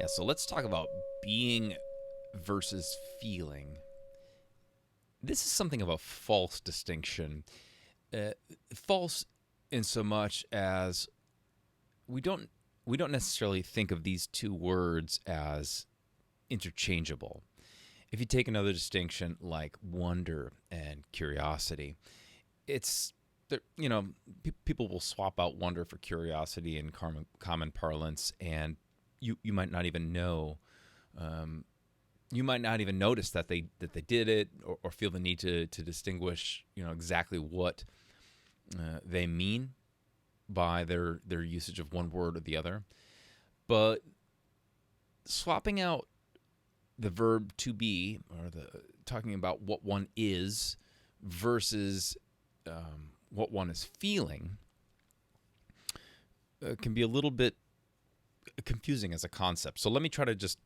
Yeah, so let's talk about being versus feeling. This is something of a false distinction. Uh, False in so much as we don't we don't necessarily think of these two words as interchangeable. If you take another distinction like wonder and curiosity, it's people will swap out wonder for curiosity in common parlance, and you might not even know um, you might not even notice that they did it, or feel the need to distinguish exactly what they mean by their usage of one word or the other. But swapping out the verb to be, or the talking about what one is versus what one is feeling, can be a little bit confusing as a concept. So let me try to just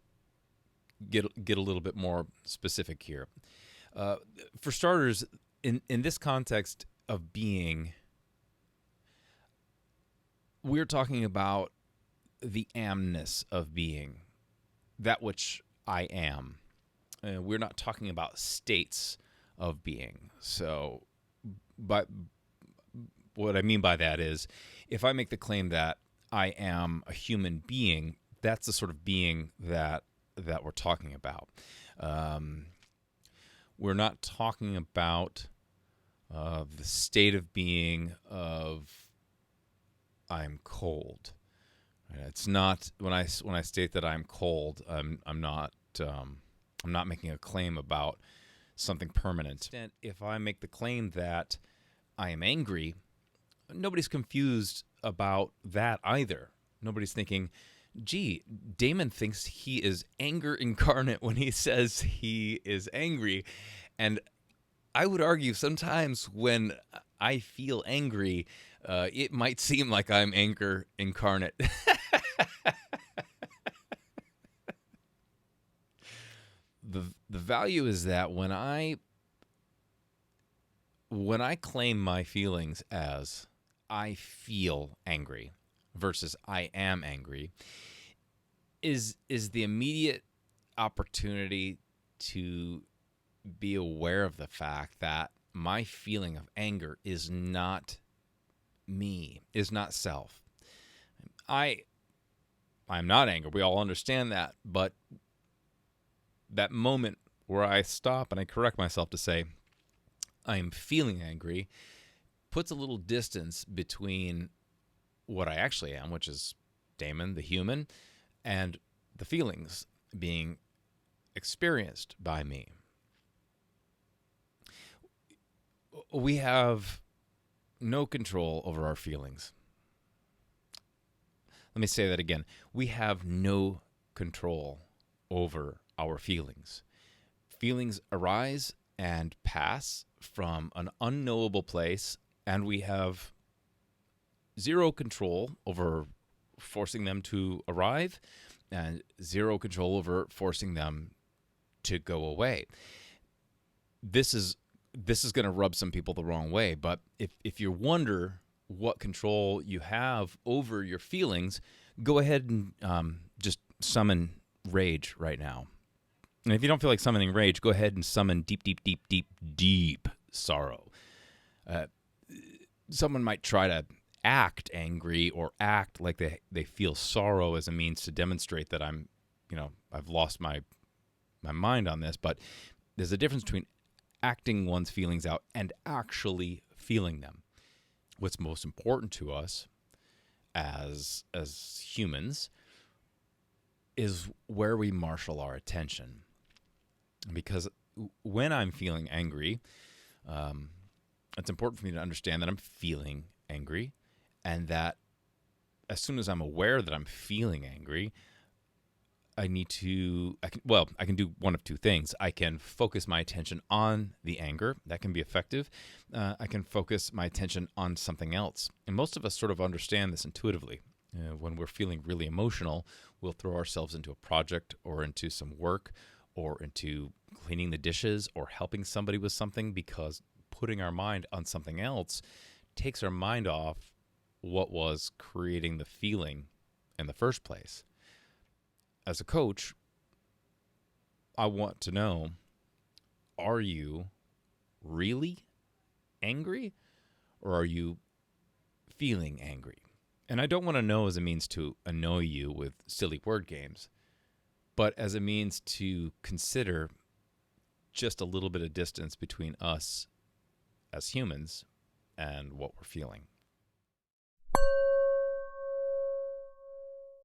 get a little bit more specific here. Uh, for starters, in this context of being, we're talking about the amness of being, that which I am. We're not talking about states of being. So, but what I mean by that is, if I make the claim that I am a human being, that's the sort of being that we're talking about. Um, we're not talking about the state of being of I'm cold. It's not when I state that I'm cold. I'm not making a claim about something permanent. If I make the claim that I am angry, nobody's confused about that either. Nobody's thinking, gee, Damon thinks he is anger incarnate when he says he is angry. And I would argue sometimes when I feel angry, it might seem like I'm anger incarnate. The value is that when I claim my feelings as I feel angry versus I am angry, is the immediate opportunity to be aware of the fact that my feeling of anger is not me, is not self. I I'm not angry. We all understand that, but that moment where I stop and I correct myself to say I am feeling angry puts a little distance between what I actually am, which is Damon, the human, and the feelings being experienced by me. We have no control over our feelings. Let me say that again. We have no control over our feelings. Feelings arise and pass from an unknowable place, and we have zero control over forcing them to arrive and zero control over forcing them to go away. This is going to rub some people the wrong way, but if you wonder what control you have over your feelings, go ahead and just summon rage right now. And if you don't feel like summoning rage, go ahead and summon deep, deep, deep, deep, deep sorrow. Uh, Someone might try to act angry or act like they feel sorrow as a means to demonstrate that I've lost my mind on this. But there's a difference between acting one's feelings out and actually feeling them. What's most important to us as humans is where we marshal our attention. Because when I'm feeling angry, it's important for me to understand that I'm feeling angry, and that as soon as I'm aware that I'm feeling angry, I can do one of two things. I can focus my attention on the anger. That can be effective. I can focus my attention on something else. And most of us sort of understand this intuitively. When we're feeling really emotional, we'll throw ourselves into a project or into some work or into cleaning the dishes or helping somebody with something, because putting our mind on something else takes our mind off what was creating the feeling in the first place. as a coach, I want to know, are you really angry or are you feeling angry? And I don't want to know as a means to annoy you with silly word games, but as a means to consider just a little bit of distance between us as humans and what we're feeling.